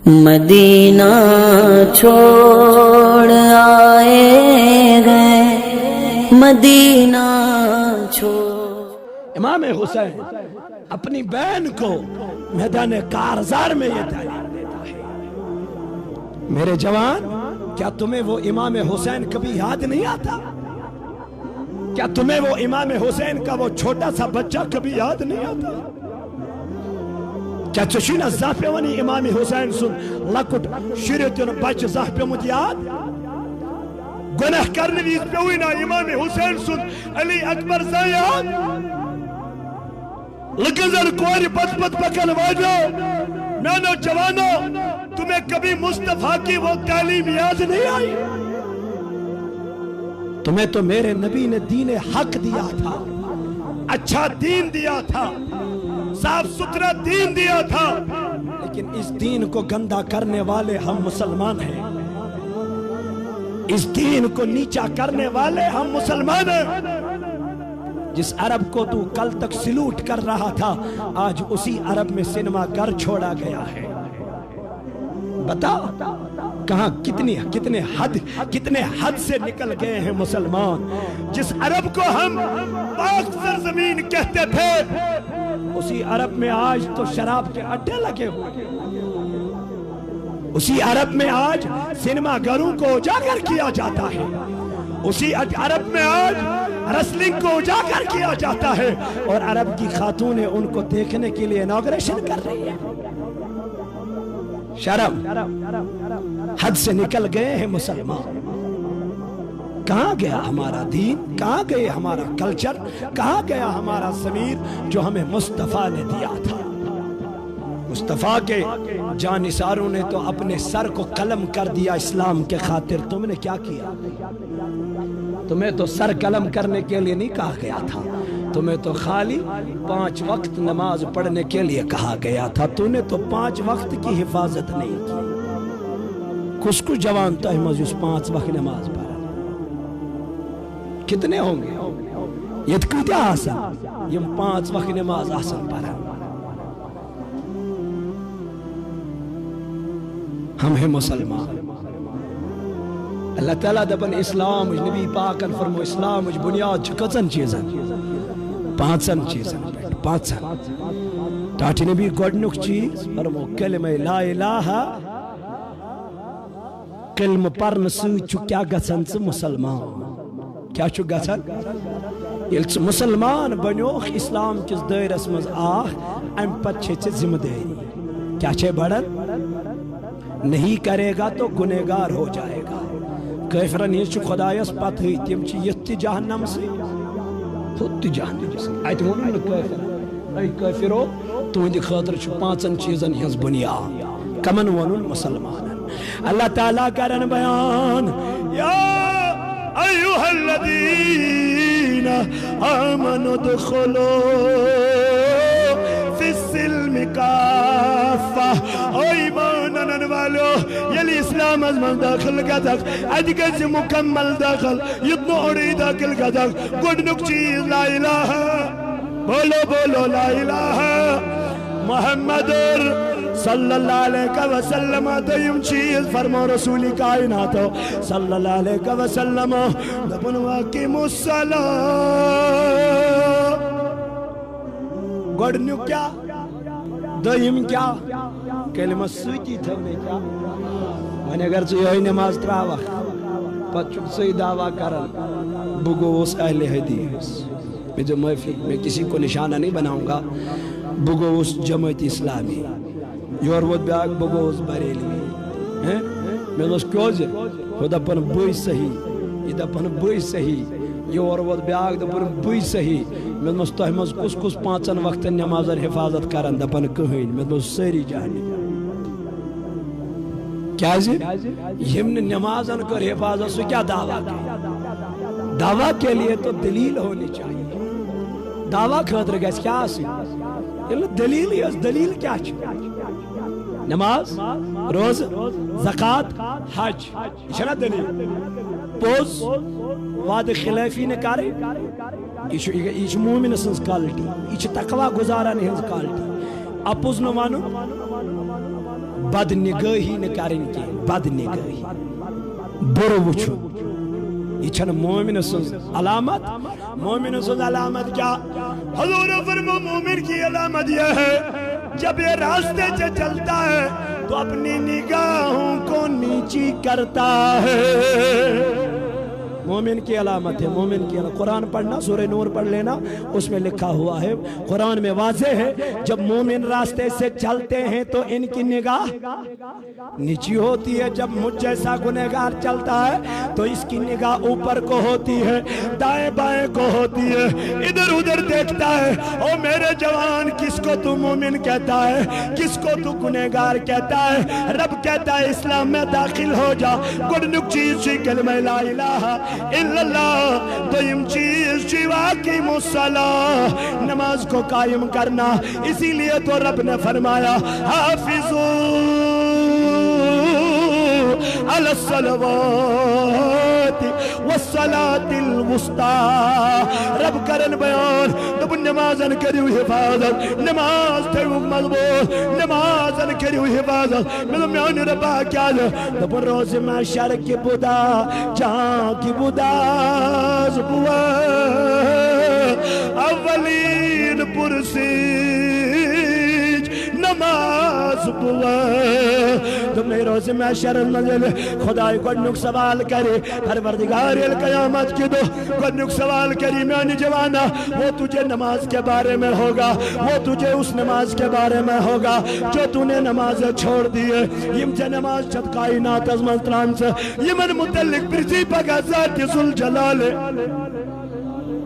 مدینہ چھوڑ آئے گئے، مدینہ چھوڑ۔ امام حسین اپنی بہن کو میدان کارزار میں یہ تعلیم دیتا ہے، میرے جوان کیا تمہیں وہ امام حسین کبھی یاد نہیں آتا؟ کیا تمہیں وہ امام حسین کا وہ چھوٹا سا بچہ کبھی یاد نہیں آتا؟ کیا چشینہ زاہ پیونی امام حسین سن لکٹ شریعتن بچ زاہ پیومت یاد؟ گناہ کرنے ویز پیوینا امام حسین سن علی اکبر زاہ یاد؟ لگزر کواری پت پت پکن واجو میانو جوانو تمہیں کبھی مصطفیٰ کی وہ تعلیم یاد نہیں آئی؟ تمہیں تو میرے نبی نے دین حق دیا تھا، اچھا دین دیا تھا، صاف ستھرا دین دیا تھا، لیکن اس دین کو گندا کرنے والے ہم مسلمان ہیں، اس دین کو نیچا کرنے والے ہم مسلمان ہیں۔ جس عرب کو تو کل تک سلوٹ کر رہا تھا آج اسی عرب میں سینما گھر چھوڑا گیا ہے۔ بتا کہاں کتنے حد سے نکل گئے ہیں مسلمان۔ جس عرب کو ہم پاک سرزمین کہتے تھے اسی عرب میں آج تو شراب کے اڈے لگے ہوئے، اسی عرب میں آج سینما گھروں کو اجاگر کیا جاتا ہے، اسی عرب میں آج رسلنگ کو اجاگر کیا جاتا ہے، اور عرب کی خاتونیں ان کو دیکھنے کے لیے انوگریشن کر رہی ہیں۔ شرم حد سے نکل گئے ہیں مسلمان۔ کہاں گیا ہمارا دین؟ کہاں گئے ہمارا کلچر؟ کہاں گیا ہمارا ضمیر جو ہمیں مصطفیٰ نے دیا تھا؟ مصطفیٰ کے جانثاروں نے تو اپنے سر کو قلم کر دیا اسلام کے خاطر۔ تم نے کیا کیا؟ تمہیں تو سر قلم کرنے کے لیے نہیں کہا گیا تھا، تمہیں تو خالی 5 وقت نماز پڑھنے کے لیے کہا گیا تھا۔ تو نے تو 5 وقت کی حفاظت نہیں کی۔ کچھ جوان تو ہمیں اس 5 وقت نماز پڑھا کتنے ہوں گے؟ یہ کتنے آسان یہ 5 وقت نماز آسان پڑھا۔ ہم ہیں مسلمان۔ اللہ تعالیٰ دبن اسلام نبی پاکن فرمو اسلام بنیاد کچن چیزن 5 چیزن 5 ٹاٹی نبی گوڑنک چیز فرمو کلمہ لا الہ، کلمہ پرن سوچ کیا گسن سے مسلمان۔ کیا چھو گسن؟ یہ مسلمان بنیوخ اسلام کس دائرس مز آخ ام پت چھے ذمہ داری کیا چھے بڑھن؟ نہیں کرے گا تو گنہگار ہو جائے گا۔ کافرن یہ چھو خدایس پت ہوئی تیم چھ یتی جہنم سے خود جہنم سے آیت مونن کافر اے کافرو تو اندی خاطر چھو 5 چیزن ہنز بنیاد کمن ونن مسلمانن۔ اللہ تعالیٰ کرن بیان یا ایوہ الذین آمنوا ادخلوا فی السلم کافہ، او ایمانن والو یلی اسلام از من داخل گدک ادگز مکمل داخل یدنو اوڑی داخل گدک گوڑنک چیز لا الہ، بولو بولو لا الہ محمد صلی اللہ علیہ وسلم۔ دیم چیز فرمو رسول کائنات صلی اللہ علیہ وسلم دبن واقیم الصلاة۔ گوڑنک کیا؟ دیم کیا؟ کلمہ سوچی تھونے کیا؟ میں اگر تو یہی نماز تراوہ پت چک سوئی دعویٰ کرن بگوس اہل حدیث میں جو میں کسی کو نشانہ نہیں بناؤں گا، بگوس جماعت اسلامی یور ود بیاک بگوس بریلوی میں دوست کیوں جے خود اپن بوئی صحیح یہ اپن بوئی صحیح یور ود بیاک دپن بوئی صحیح میں دوست تو ہمیں کس 5 وقت نماز حفاظت کرن دپن کہیں میں دوست سری جانی کیا جی ہم نے نمازن کر حفاظت سے کیا دعویٰ کیا؟ دعویٰ کے لیے تو دلیل ہونی چاہیے۔ دعویٰ خاطر گیس کیا سی دلیل ہے، دلیل کیا چھو؟ نماز، روز، زکاة، حج یہ دلیل۔ پوز وعد خلافی نے کاری یہ مومن سنس کالٹی، یہ تقوی گزارن ہنز کالٹی۔ اپوز نوانو بد نگاہی نہ کرن کی بد نگاہی بر وچھو یہ چھن مومن سن علامت مومن سن علامت کیا حضور فرمو مومن کی علامت یہ ہے جب یہ راستے سے چلتا ہے تو اپنی نگاہوں کو نیچی کرتا ہے مومن کی علامت ہے مومن کی علامت قرآن پڑھنا سورہ نور پڑھ لینا اس میں لکھا ہوا ہے قرآن میں واضح ہے جب مومن راستے سے چلتے ہیں تو ان کی نگاہ نیچی ہوتی ہے جب مجھ جیسا گنہگار چلتا ہے تو اس کی نگاہ اوپر کو ہوتی ہے دائیں بائیں کو ہوتی ہے ادھر ادھر دیکھتا ہے او میرے جوان کس کو تو مومن کہتا ہے کس کو تو گنہگار کہتا ہے رب کہتا ہے اسلام میں داخل ہو جا گڈنک چیز سی کلمہ لا الہ الا اللہ دویم چیز چی واقعی الصلاۃ نماز کو قائم کرنا اسی لیے تو رب نے فرمایا حافظوا علی الصلوات والصلاة الوسطى رب کرن بیان دب نمازن کریو حفاظت نماز تیو مضبوط نمازن کریو حفاظت میں میان ربا کیا دب روز محشر کی بودا جہاں کی بودا زبوا اولین پرسیج نماز بوا تمہیں روز محشر نزل خدای گڈنک سوال کرے پروردگار القیامت کی دو گڈنک سوال کری میانی جوانا وہ تجھے نماز کے بارے میں ہوگا وہ تجھے اس نماز کے بارے میں ہوگا جو تو نے نماز چھوڑ دیئے یم چے نماز چھت کائنات از منطران سے یمن متعلق برزی پاک ذات ذوالجلال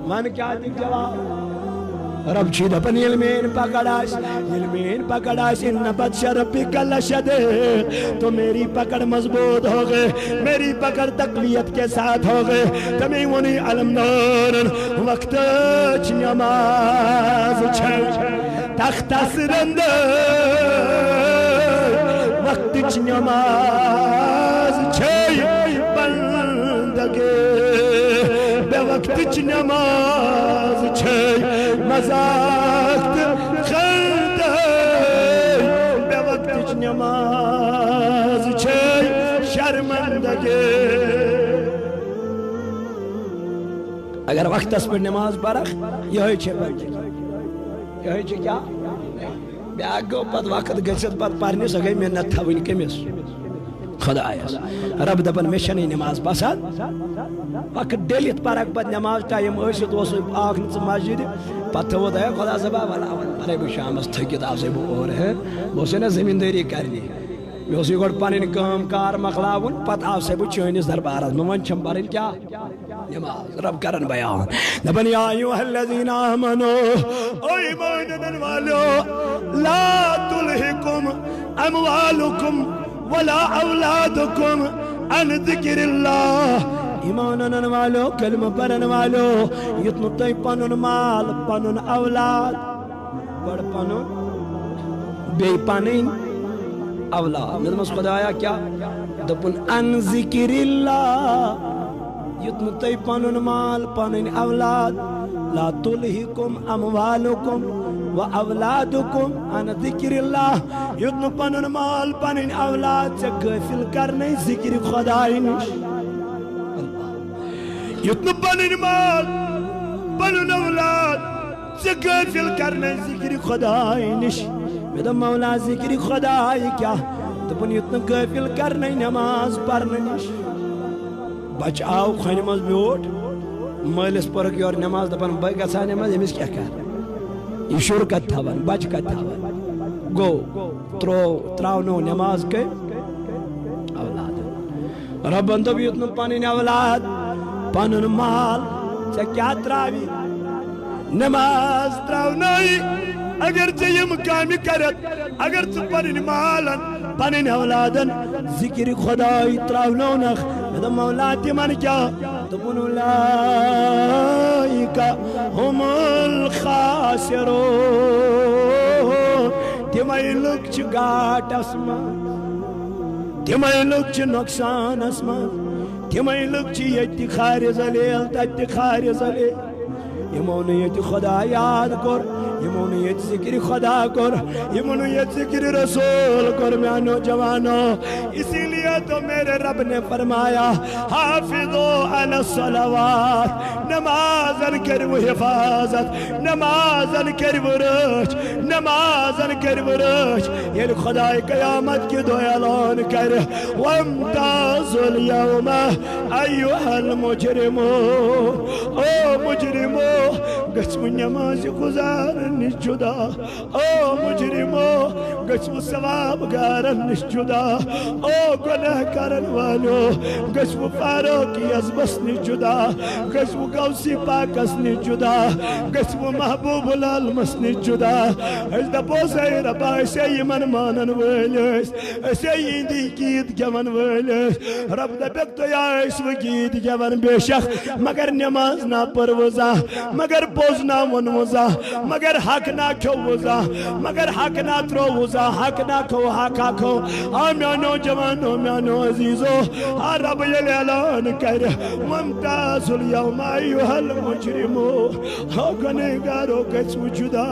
من کیا دیکھ جواب رب چید اپنی علمین پکڑاش ان بطش ربک لشدید تو میری پکڑ مضبوط ہو گئے میری پکڑ تقویت کے ساتھ ہو گئے تمہیں ونی علمدار وقت نماز چھے تخت سرند وقت نماز چھے بندگے بے وقت نماز چھے مزاقت خلدے بے وقت نماز چھے شرمندگے اگر وقت اس پر نماز برخ یہی چھے بندگی یہی چھے کیا بیاگ گو پت وقت گھسد پت پارنی سگئی میں نتھا وین کمیس خدا آئیس رب دبن مشنی نماز بساد وقت ڈیلیت پارک پت نماز ٹائم ایسے تو اسے آخر سے مسجد پتہ ہوتا ہے خدا زبا والا ارے بھی شامس تھکت آپ سے اور ہے وہ سے نا زمینداری کرنی میں اسی گوڑ پانین کام کار مخلاون پت آپ سے بھی چونیس دربارت میں چھم پارن کیا نماز رب کرن بیان نبن یا ایوہ الذین آمنو او ایمانن والو لا تلہکم اموالکم ولا اولادکم عن ذکر اللہ ایمانن والو کلمہ پرن والو یتنو تی پنن مال پنن اولاد بڑ پنن بے پنن اولاد نظمس خدایا کیا دپن عن ذکر اللہ یتنو تی پنن مال پنن اولاد لا تلہکم اموالکم و اولادکم عن ذکر اللہ یتنو پنن مال پنن اولاد سے غافل کرنے ذکر خدای نش یتنو پنن مال پنن اولاد سے غافل کرنے ذکر خدای نش میرا مولا ذکر خدای کیا دپن یتنو غافل کرنے نماز پڑھنے نش بچ آو خانی مز بیوٹ مالس پرک یور نماز دپن بائی گسا نماز امس کیا کر یہ شور کت تھاون بچ کت تھاون گو تراو نو نماز کے اولاد رب اندو بیتنو پانین اولاد پانن مال سے کیا تراوی نماز تراو نائی اگر چیم کامی کرت اگر چھ پانین مالن پانین اولادن ذکر خدای تراو نونخ میدہ مولاتی من کیا دبن اولائکا هم الخاسرون تیمائی لوگ چھ گاٹ اسمان تیمائی لوگ چھ نقصان اسمان تیمائی لوگ چھ یتی خار زلیل تتی خار زلیل یمون یتی خدا یاد کر یمو نہ یت ذکر خدا کر یمو نہ یت ذکر رسول کر میانو جوانو اسی لیے تو میرے رب نے فرمایا حافظو علی الصلوات نمازن کرو حفاظت نمازن کرو رچ نمازن کرو رچ یل خدای قیامت کی دو اعلان کر وامتاز اليوم ایوہ المجرمو او مجرمو گچھو نماز گزارن جدا او مجرمو گچھو ثواب گارن جدا او گناہ کرن والو گچھو فاروقی ازبس جدا گچھو گوسی پاکس جدا گچھو محبوب العالمس جدا اس دپوس اے ربا اسے یمن مانن ویلیس اسے یندی گیت گون ویلیس رب دپک تو یا اس و گیت گون بے شک مگر نماز نہ پروزا مگر پوز نہ ونوزا مگر حق نہ کھوزا مگر حق نہ تروزا حق نہ کھو حق کھو آمیانو جوانو میانو عزیزو رب یل اعلان کر وامتاز اليوم ایوہ المجرمو گنہگارو گژھو جدا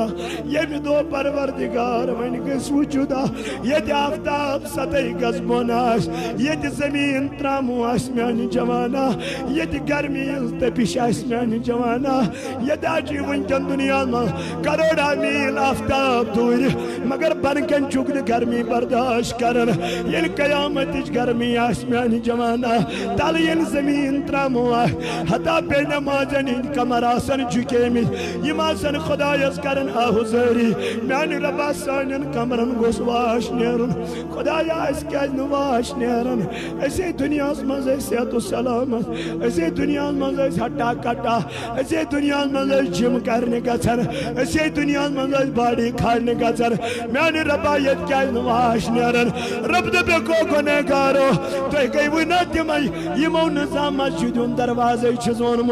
یمی دو پروردگار ون گژھو جدا یت آفتاب سطح گزبون آس یت زمین ترامو آس میانی جوانا یت گرمی تپش آس میانی جوانا یت آجی ونکن دنیا میں کروڑا میل آفتاب دور مگر بنکن چکن گرمی برداشت کرن یل قیامت گرمی آس میانی جوانا تال یل زمین ترامو آس حتی بے نمازن کمر آسن جھکے میں یم آسن خدایس کرن آہوزاری میانی ربا سانن کمرن گوس واش نیرن خدایا اس کیج نواش نیرن ایسے دنیا مز صحت و سلامت ایسے دنیا مز ہٹا کٹا ایسے دنیا مز جم کرنے گھن ایسے دنیا مز باڑی کھاڑنے گھن میانی ربا یت کیج نواش نیرن رب دبے کو گنہگارو تو گئی وہ نہ تمہیں یمو نزا مسجد دروازے چھزونم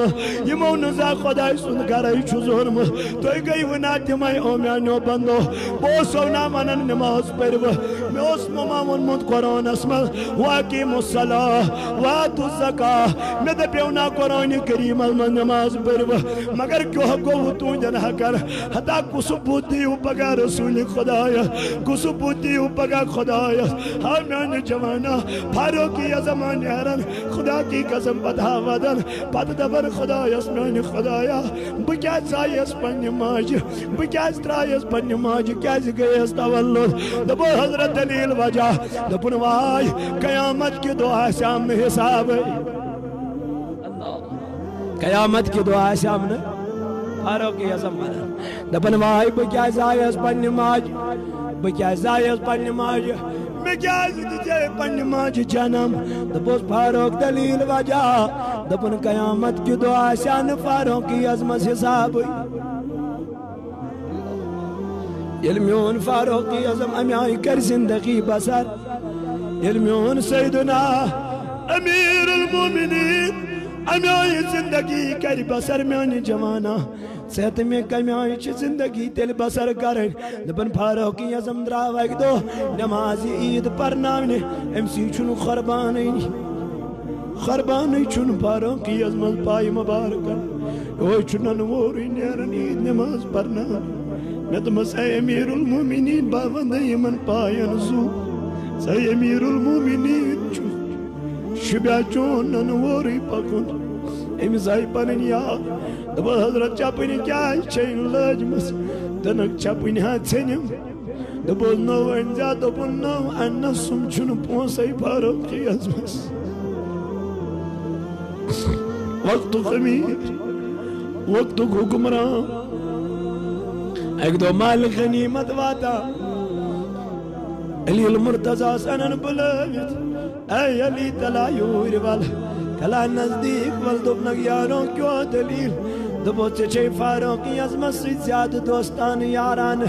یمو نزا خدای سن گھرے چھزونم تو گئی وہ نہ تمہیں او میانو بندو بوسو نہ منن نماز پرو میں اس ممامن مند قرآن اسمل واقیم الصلاة واتو الزکاة میں دپیو نا قرآن کریم من نماز پرو مگر کیوں گو تو جنہ کر حتا کسو بودیو پگا رسول خدایا کسو بودیو پگا خدایا ہاں میان جوانا فاروقی زمان حرن خدا کی قسم بدھا ودن پت دبر خدایس میان خدایا بکیاز زائیس پنی ماج بکیاز ترائیس پنی ماج کیاز گئیس تولد دبو حضرت دلیل وجہ دبن وائی قیامت کی دعا سامنے حساب قیامت کی دعا سامنے فاروقی زمان دبن وائی بکیاز زائیس پنی ماج بکیاز زائیس پنی ماج میں کیا دیجے پنی ماج جنم دبوس فاروق دلیل وجہ دبن قیامت کی دعا شان فاروقی عظمت حساب علمیون فاروقی عظم امیائی کر زندگی بسر علمیون سیدنا امیر المومنین امیائی زندگی کر بسر میانی جوانا صحت میں کمیائی چھ زندگی تیل بسر کرن دبن فاروقی عظم دراوائک دو نمازی عید پرنامنے امسی چھنو خربانی چھنو فاروقی عظم پائی مبارکن اوہ چھنن ووری نیرن عید نماز پرنام ندم سای امیر المومنین باوند یمن پائن زو سای امیر المومنین شبیا چونن ووری پکن امی زائی پنن یاد دبا حضرت چاپنی کیا چین لجمس دنک چاپنی ہاں چھنیم دبا نو انجا دبا نو انسم چھن پونسائی فاروقی عظمس وقت خمیر وقت حکمران ایک دو مال غنیمت واتا علی المرتضی سنن بلویت اے علی تلا یور وال تلا نزدیک وال دبنک یاروں کیوں دلیل دبو چچے فاروقی عظمت سے زیادہ دوستان یاران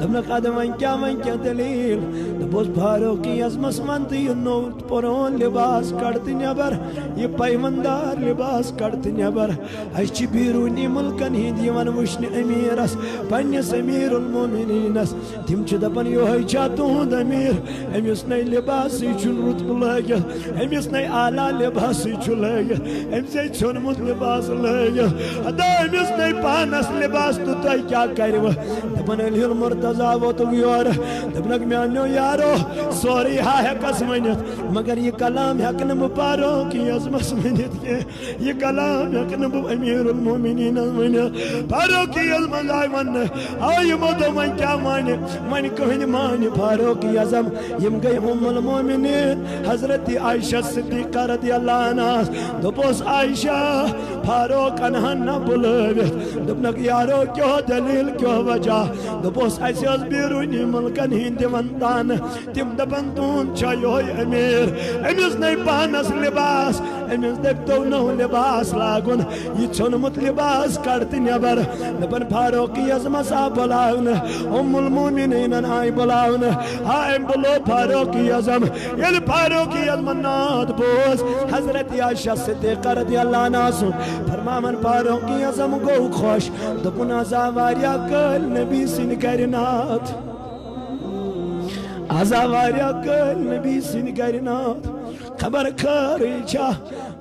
دبنا قدم کیا دلیل دبوس فاروقی عظمت منتی نوٹ پرون لباس کرتی نیبر یہ پیمندار لباس کرتی نیبر ایچی بیرونی ملکن ہی دیوان وشن امیرس پنیس امیر المومنینس تیم چی دپن یو ہے چاہتو ہوں امیر امیس نئی لباسی چون رتب لگا امیس نئی آلہ لباسی چون لگا امیس نئی چون مت لباس لگا امس نئی پانس لباس تو تھی کیا کرو دپن علی المرتضی ووتک یور دپنک میانو یارو سوری ہا ہیکس ونت مگر یہ کلام ہیکن بہ فاروق اعظمس ونت کی یہ کلام ہیکن بہ امیر المومنین ونت فاروق اعظم آئی ون آئی یمو دو من کیا مانی من کہن مانی فاروق اعظم یم گئی ام المومنین حضرت عائشہ صدیقہ رضی اللہ عنہ دپوس عائشہ فاروق انہن نہ بلوت دپنک یارو کیو دلیل کیو وجہ دپوس ایسے اس بیرونی ملکن ہند ونتان تم دپن تون چاہیوئی امیر امس نئی پانس لباس امس دپتو نو لباس لاگن یہ چھنمت لباس کڑتی نبر دپن فاروق اعظم سا بلاون ام المومنین آئی بلاون آئی بلو فاروق اعظم یل فاروق اعظم ناد بوز حضرت عائشہ صدیقہ رضی اللہ عنہ سن فرمامن فاروق اعظم گو خوش دپن ازا واریا کل نبی سن کرنات ازا واریا کل نبی سن کرنات خبر کھریچا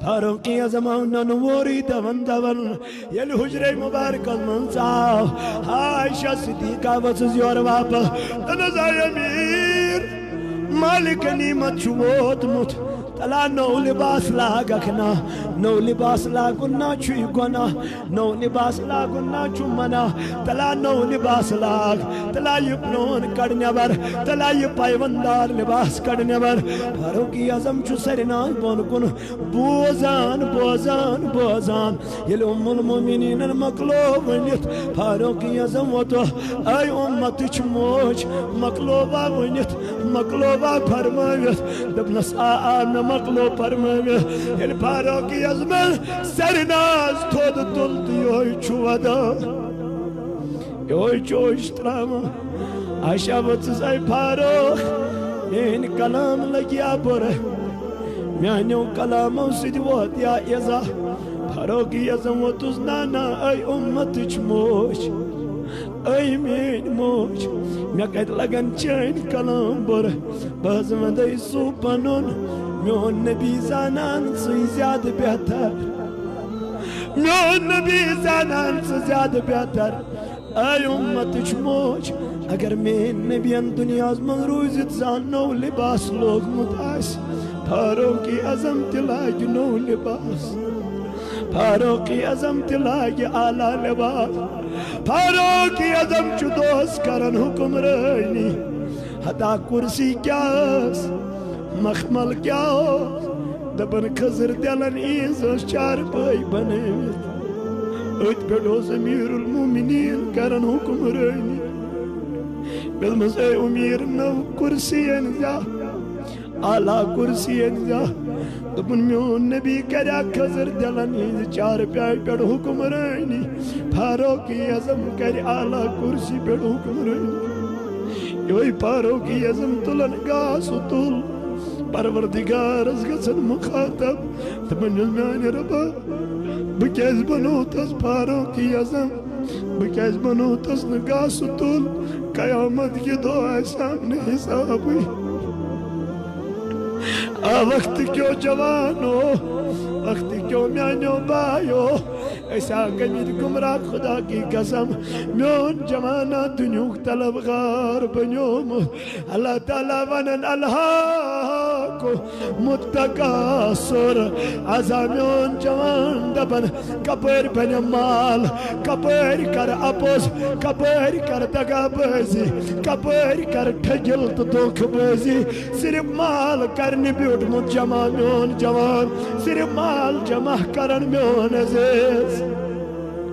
فاروق اعظم ننوری دون دون یل حجر مبارک منصاو عائشہ صدیقہ وسز یور واپا تنزای امیر مالک نعمت چھوت مت تلا نو لباس لاگکنا نو لباس لاگنا چھوئی گنا نو لباس لاگنا چھو منا تلا نو لباس لاگ تلا یہ پنون کڑنے بر تلا یہ پائیوندار لباس کڑنے بر فاروق اعظم چھو سرناز بون کن بوزان بوزان بوزان یہ ام المومنین مقلوب ونیت فاروق اعظم و تو اے امت چموچ مقلوبہ ونیت مقلوبہ فرمائیت دبنس آن مقلوب فرمائیت یل فاروق اعظم سرناز تھود تلتی ہوئی چھودا یوئی چوش تراما عائشہ وطس اے فاروق این کلام لگیا برے میانیو کلامو سید وات یا ایزا فاروق اعظم وطس نانا اے امت چموش اے مین موش میں کہت لگن چین کلام برے بازم دائی سو پنون میون نبی زانان سی زیاد بہتر میون نبی زانان سی زیاد بہتر اے امت چموچ اگر مین نبیان دنیا از من روزت زان نو لباس لوگ متاس فاروق اعظم تلاگ نو لباس فاروق اعظم تلاگ آلہ لباس فاروق اعظم چو دوست کرن حکم رہنی حتا کرسی کیاس مخمل کیا ہو دبن خضر دلن ایزش چار پائی بنیت ات پیڑوز امیر المومنین کرن حکم رہنی بالمز اے امیر نو کرسی انجا آلہ کرسی انجا دبن میون نبی کریا خضر دلن ایز چار پائی پیڑ حکم رہنی فاروق اعظم کر آلہ کرسی پیڑ حکم رہنی یوئی فاروق اعظم تلن گاسو تل پروردگار از گسن مخاطب تمنیز میانی ربا بکیز بنو تس فاروق اعظم بکیز بنو تس نگاس طول قیامت کی دعا سامنے حسابی وقت کیوں جوانو وقت کیوں میانیو بایو ایسا گمید گمراہ خدا کی قسم میون جوانا دنیوک طلب غار بنیوم اللہ تعالیٰ ونن الہاکو متقاصر عزامیون جوان دبن کپر بن مال کپر کر اپوز کپر کر دگا بازی کپر کر ٹھجلت دوکھ بازی صرف مال کرنی بیوٹ مت جمع میون جوان صرف مال جمع کرن میون عزیز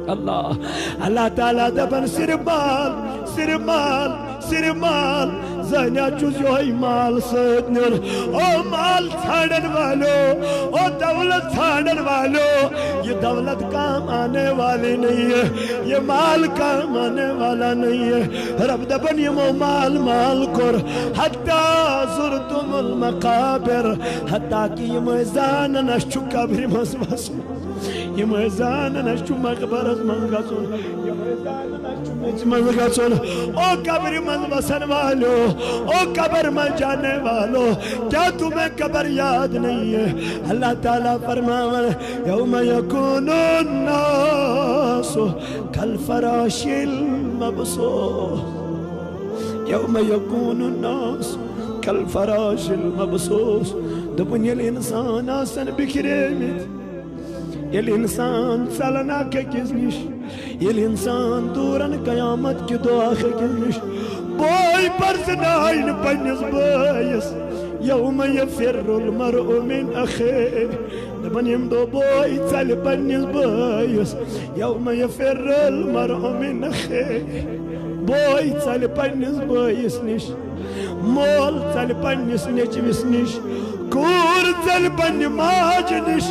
اللہ تعالیٰ دبن صرف مال صرف مال صرف مال زنیا چوزیوئی مال سیدنر او مال تھاڑن والو او دولت تھاڑن والو یہ دولت کام آنے والی نہیں ہے یہ مال کام آنے والا نہیں ہے رب دبن یہ مال مال کر حتی زرتم المقابر حتی کی یہ میزان نشچو قبر مسوس یم زانن اسچو مقبرس من گژھُن یم زانن اسچو میٚژِ منٛز گژھُن او قبر منٛز وسن والو او قبر منٛز جانے والو کیا تمہیں قبر یاد نہیں ہے اللہ تعالیٰ فرماون یوم یکون الناس کالفراش المبثوث یوم یکون الناس کالفراش المبثوث دپن یل انسان آسن بکھریمت یل انسان ژلن اکھ أکِس نش یل انسان دورن قیامت کہ دۄہ اکھ أکِس نش بوے پرزناے نہٕ پننس بٲیس یوم یفر المرء من اخیه دپن یم دۄہ بوے ژلہِ پننس بٲیس یوم یفر المرء من اخیه بوے ژلہِ پننس بٲیس نش مول ژلہِ پننس نیچوِس نش کوٗر ژلہِ پننہِ ماجہِ نش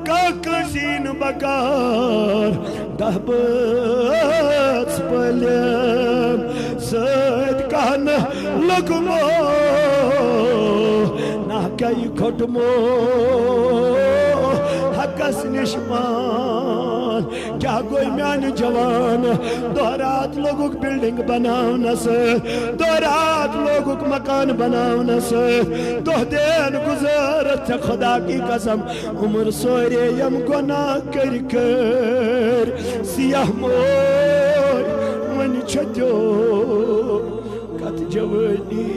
کٲنٛسہِ نہٕ بکار دہ بٲژ پٔلٮ۪ن سۭتۍ کانٛہہ نہٕ لوٚگمو ناکے کھوٚٹمو حقس نش مان کیا گوئی میانہِ جوان دۄہ رات لوگُکھ بلڈنگ بناونس دۄہ رات لوگُکھ مکان بناونس دۄہ دین گزارت ژےٚ خدا کی قسم عمر سورے یم گۄناہ کٔرۍ کٔرۍ سیاہ موج وۄنۍ چھےٚ تیو کتھ جوٲنی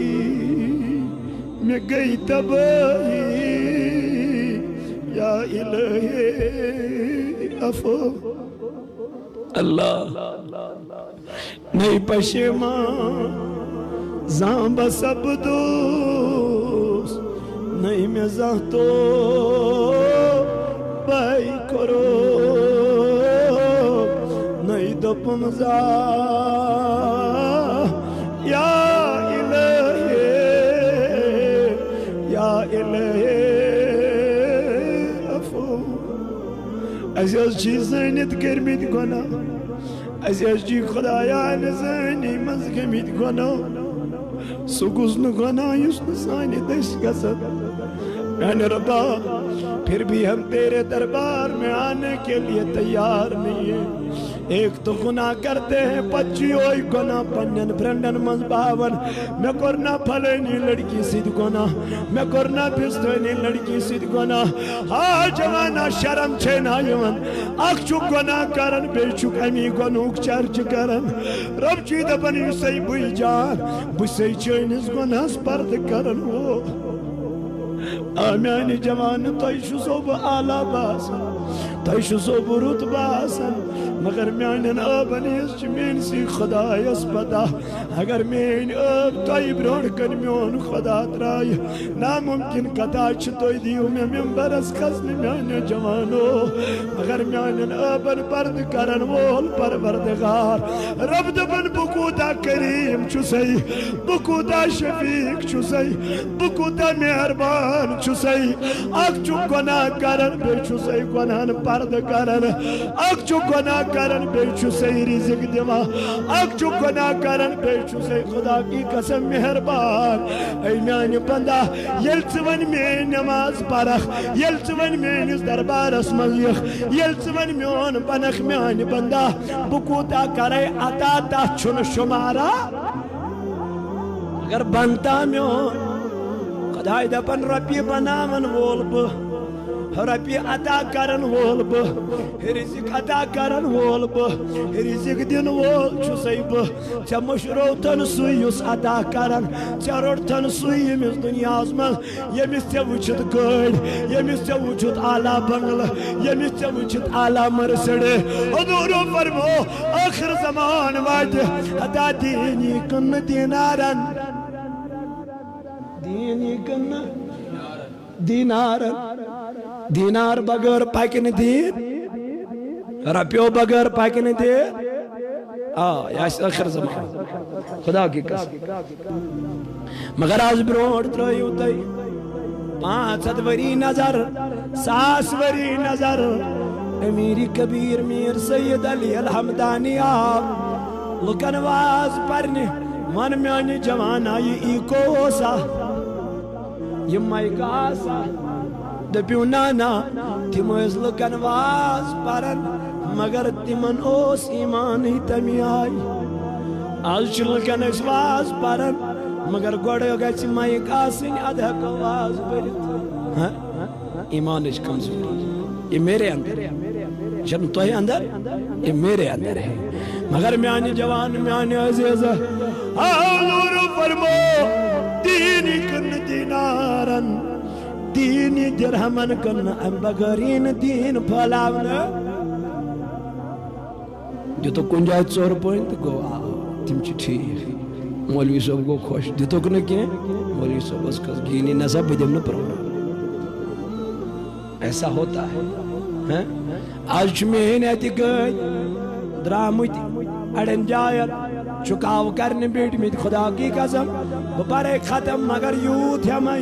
مےٚ گٔے تبٲہی یا الہی عفو اللہ نہیں پشیمان زان بسپدوس نہیں میں زانتو بائی کرو نہیں دپم زان یا الہی یا الہی اسہِ حظ چھِ زٲنِتھ کٔرمٕتۍ گۄناہ اسہِ حظ چھِ خۄدایا زٲنی منٛز گٔمٕتۍ گۄناہ سُہ گوٚژھ نہٕ گۄناہ یُس نہٕ سانہِ دٔسۍ گژھن میانہِ ربا پھر بھی ہم تیرے دربار میں آنے کے لیے تیار نہیں ہیں ایک تو گناہ کرتے ہیں پچیوئی گناہ پنن فرنڈن منز باون میں کرنا پھلینی لڑکی سید گناہ میں کرنا پستوینی لڑکی سید گناہ ہاں جوانا شرم چھینا یون اک چک گناہ کرن بے چک امی گنوک چرچ کرن رب چی دپن یوسی بوئی جان بوئی چینس گناہ سپرد کرن وہ آمیانی جوان توی شو صوب آلا باسن توی شو صوب رت باسن مگر میانن آبن اس چمین سی خدا اس پتا اگر مین آب توی برون کن میون خدا ترائی ناممکن قطع توی دیو میں ممبرس خزن میان جوانو مگر میانن آبن پرد کرن وول پروردگار رب دبن بکوتا کریم چوسی بکوتا شفیق چوسی بکوتا مہربان چوسی اک چو گناہ کرن بے چوسی گناہ پرد کرن اک چو گناہ کرن بے چوسی رزق دیوا اک چو گناہ کرن بے چوسی خدا کی قسم مہربان اے میانی بندہ یلچون میں نماز پرخ یلچون میں نس دربار اسمزیخ یلچون میون بنخ میانی بندہ بکوتا کرے عطا تا چھن شمارا اگر بنتا میون خدای دپن ربی بناون وول بہ ربی عطا کرن وول بہ رزق عطا کرن وول بہ رزق دن وول چھُسے بہ ژےٚ مشروتن سُے یُس عطا کرن ژےٚ روٚٹتن سُے ییٚمِس دُنیاہس منٛز ییٚمِس ژےٚ وٕچھِتھ گٲڑۍ ییٚمِس ژےٚ وٕچھِتھ اعلیٰ بنگلہٕ ییٚمِس ژےٚ وٕچھِتھ اعلیٰ مرسڈے حضوٗرو فرمو ٲخر زمان واتہِ عطا دینی کٕنہٕ دینارن دینی کٕنہٕ دینارن دینار بغیر پاکن دین رپیو بغیر پاکن دین یہ آخر زمان خدا کی قسم مگر آج برونٹ ترائیو تائی 500 وری نظر 100 وری نظر امیری کبیر میر سید علی الحمدانی آب لکن واز پرنی من میانی جوان آئی ایکو سا یہ مائکا سا دپیو نانا تم ٲسۍ لُکن واز پران مگر تمن اوس ایمانٕے تمی آیہِ آز چھِ لُکن أسۍ واز پران مگر گۄڈٕ گژھِ مایِک آسٕنۍ اَدٕ ہٮ۪کو واز پٔرِتھ ایمانٕچ کمزوری یہ میرے اندر ہے جب تۄہہِ اندر یہ میرے اندر ہے مگر میانہِ جوان میانہِ عزیز حضور فرمو دینی کن دینارن دینی درہمن کن ام بغیرین دین پھلاونا دتو کن جائے 4 پوائنٹ گو تم چھ ٹھیک مولوی صاحب گو خوش دتوک نہ کی مولوی صاحب اس کس گینی نہ بدیم نہ پروگرام ایسا ہوتا ہے آج محنت گئی درامت اڑن جائر چکاو کرنے بیٹھ مت خدا کی قسم بپارے ختم مگر یوت ہمیں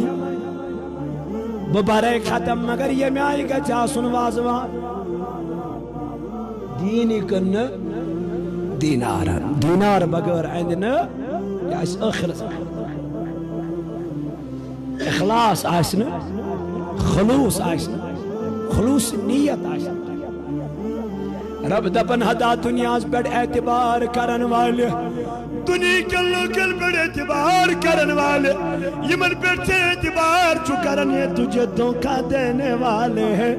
بپارے ختم مگر یہ میں آئی گا چاسن وازوان دینی کن دینارن دینار بغیر عندنا یا اس اخلاص آسنا خلوص آسنا خلوص نیت آسنا رب دپن ہدا دنیاز پر اعتبار کرن والے دنیا کے لوکل پر اعتبار کرن والے یمن پر سے اعتبار جو کرن یہ تجھے دھوکہ دینے والے ہیں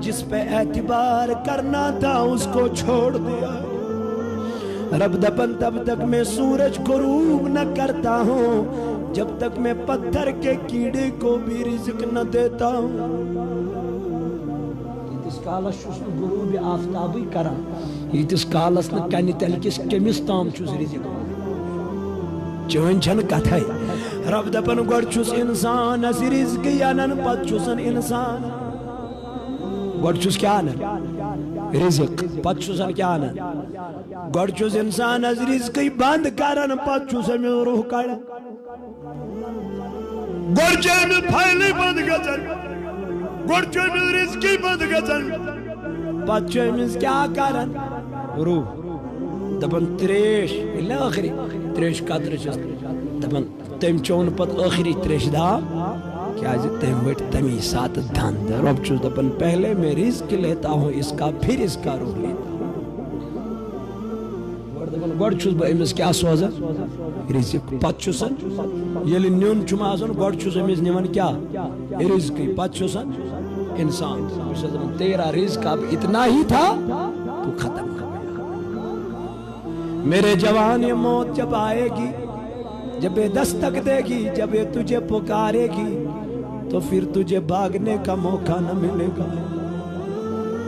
جس پہ اعتبار کرنا تھا اس کو چھوڑ دیا رب دپن تب تک میں سورج غروب نہ کرتا ہوں جب تک میں پتھر کے کیڑے کو بھی رزق نہ دیتا ہوں یتس کالس چھس غروب آفتابی کران یتس کالس نہ کنہ تل کس کمس تام چھس رزق چون چھن کتھے رب دپن گۄڈٕ چھس انسان اس رزق انان پتہٕ چھسن انسان گۄڈٕ چھس کیا انان رزق پتہٕ چھسن کیا انان گۄڈٕ چھس انسان اس رزقی بند کران پتہٕ چھس امس روح کڑان گۄڈٕ چھِ امس پھایلٕے بند گژھان گۄڈٕ چھُ امس رزقی بند گژھان پتہٕ چھُ امس کیا کران روح دپان تریش ییٚلہِ نہٕ ٲخری تریش قطرٕ چھس دپان تٔمۍ چون پتہٕ ٲخری تریش دام کیازِ تٔمۍ ؤٹۍ تمی ساتہٕ دند رب چھُس دپان پہلے میں رزق لیتا ہوں اس کا پھر اس کا روح لیتا ہوں گۄڈٕ چھُس بہٕ أمِس کیٛاہ سوزان رزق پتہٕ چھُسن ییٚلہِ نیُن چھُم آسان گۄڈٕ چھُس أمِس نِوان کیٛاہ رزقٕے پتہٕ چھُسن انسان بہٕ چھُس دپان تیرا رزق اب اتنا ہی تھا تو ختم ہو گیا میرے جوان یہ موت جب آئے گی جب یہ دستک دے گی جب یہ تجھے پکارے گی تو پھر تجھے بھاگنے کا موقع نہ ملے گا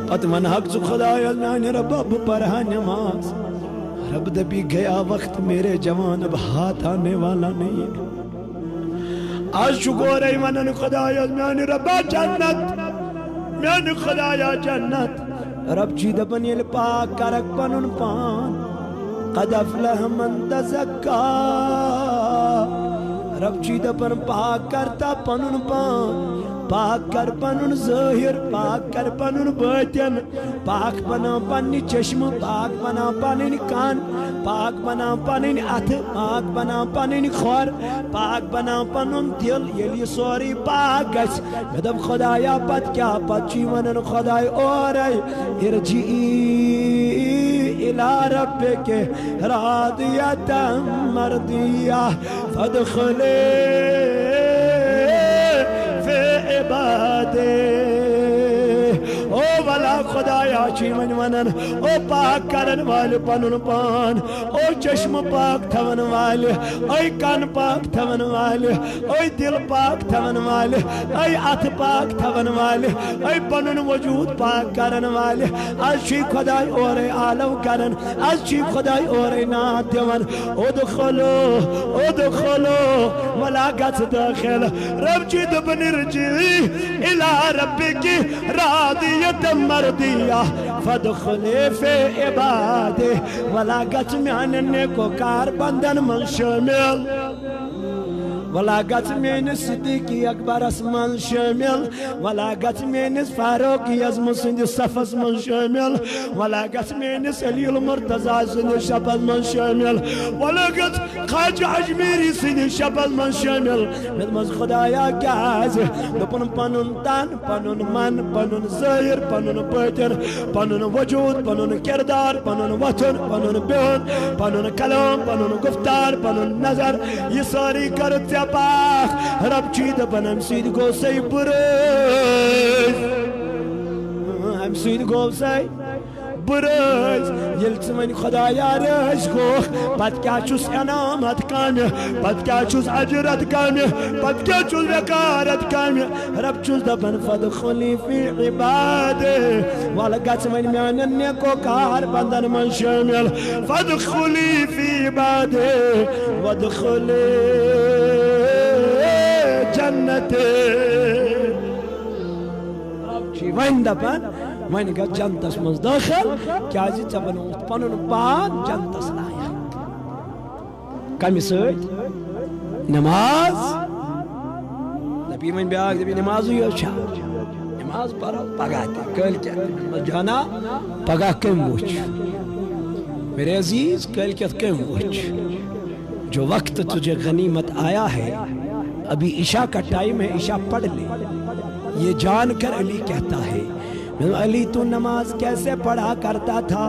پتمن حق سے خدایا نانے رب اب پڑھا نماز رب دبی گیا وقت میرے جوان اب ہاتھ آنے والا نہیں ہے آج شکر ہے منن خدایا نانے رب جنت میان خدایا جنت رب جی دبن یہ پاک کرک پنن پان قد افلح من تزکا رب جی دبن پاک کرتا پنن پان پاک کر پنن ظاہر پاک کر پنن باطن پاک بنا پنن چشم پاک بنا پنن کان پاک بنا پنن اتھ پاک بنا پنن خور پاک بنا پنن دل یلی سوری پاک گژھ مدب خدایا پت کیا پت چی ونن خدای اور ارجعی الى ربک راضیۃ مرضیہ فادخلی عبادے او والا خدایا چیمن ونن او پاک کرن والے پنن پان او چشم پاک تھون والے اے کان پاک تھون والے اے دل پاک تھون والے اے اتھ پاک تھون والے اے پنن وجود پاک کرن والے از چی خدای اور عالم کرن از چی خدای اور نات دیون ادخلو ولا گت داخل رب جی دبن رجی الى ربک راضیۃ مرضیہ فادخلی فی عبادہ ولا گت میانن نیکو کار بندن من شامل ولا گژھ میٲنِس صدیقی اکبرس منٛز شٲمِل ولا گژھ میٲنِس فاروقی اعظم سٕنٛدِس صفس منٛز شٲمِل ولا گژھ میٲنِس علی المرتضیٰ سٕنٛدِس شفس منٛز شٲمِل ولا گژھ خواجہ اجمیری سٕنٛدِس شفس منٛز شٲمِل مےٚ دوٚپمس خۄدایا کیٛازِ دوٚپُن پنُن تن پنُن من پنُن ظٲہِر پنُن باطن پنُن وجوٗد پنُن کردار پنُن وۄتھُن پنُن بِہُن پنُن کلام پنُن گفتار پنُن نظر یہ ساری کر ژےٚ پاک رب چھُے دپان امہِ سۭتۍ گوٚو سَے بُرٲز امہِ سۭتۍ گوٚو سَے بُرٲز ییٚلہِ ژٕ وۄنۍ خۄدایا رٲزۍ گوٚکھ پتہٕ کیٛاہ چھُس انعام اتھ کامہِ پتہٕ کیٛاہ چھُس اجر اتھ کامہِ پتہٕ کیٛاہ چھُس وقار اتھ کامہِ رب چھُس دپان فادخُلی فی عبادی وَلہٕ گژھ وۄنۍ میانٮ۪ن نیکوکار بندن منٛز شٲمِل فادخُلی فی عبادی وادخُلی جنتی رب چھُے وۄنۍ دپان وۄنۍ گژھ جنتس منٛز دٲخل کیٛازِ ژےٚ بنووُتھ پنُن پان جنتس لایق کمہِ سۭتۍ نماز دپی وۄنۍ بیٛاکھ دپی نمازٕے یوت چھا نماز پرو پگاہ تہِ کٲلۍکٮ۪تھ جانا پگاہ کٔمۍ وٕچھ میرے عزیز کٲلۍکٮ۪تھ کٔمۍ وٕچھ جو وقت تجھے غنیمت آیا ہے ابھی عشاء کا ٹائم ہے عشاء پڑھ لے یہ جان کر علی کہتا ہے علی تو نماز کیسے پڑھا کرتا تھا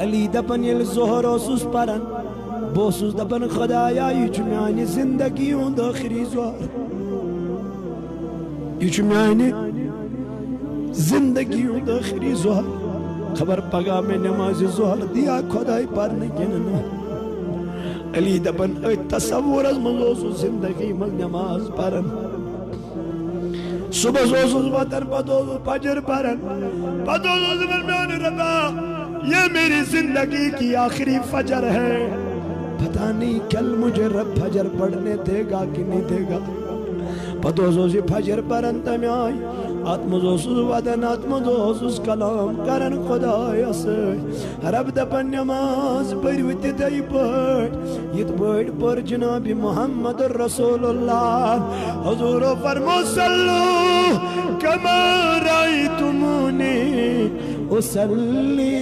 علی دپن یل ظہر اوسُس پرن بہٕ اوسُس دپن خدایا یہ چھُ میانہِ زندگی ہُنٛد ٲخری ظہر یہ چھُ میانہِ زندگی ہُنٛد ٲخری ظہر خبر پگاہ میں نماز ظہر دیا خداے پرنہٕ کِنہٕ نہٕ علی دپن أتھۍ تصورس منٛز اوسُس زندگی منٛز نماز پرن صبح اوسُس وتھان پتہٕ اوسُس فجر پران پتہٕ اوسُس دپان میانہِ ربا یہ میری زندگی کی آخری فجر ہے پتہ نہیں کل مجھے رب فجر پڑھنے دے گا کہ نہیں دے گا پتہٕ اوسُس یہِ فجر پران تمہِ آیہِ اتھ منٛز اوسُس ودان اتھ منٛز اوسُس کلام کران خۄدایس سۭتۍ رب دپان نماز پٔرِو تِتھے پٲٹھۍ یِتھ پٲٹھۍ پٔر جناب محمد رسول اللہ حضورو فرمو صلو کما رأیتمونی اصلی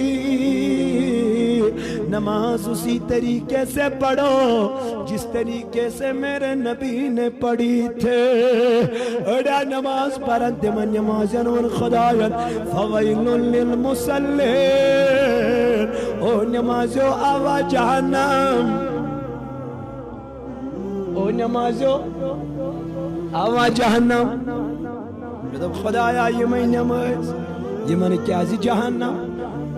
نماز اسی طریقے سے پڑھو جس طریقے سے میرے نبی نے پڑھی تھے اڑا نماز پرن تمن نمازن ون خداین فویل للمصلین او نمازو آوا جہنم او نمازو آوا جہنم دوٚپ خدایا یِمے نماز یِمن کیازِ جہنم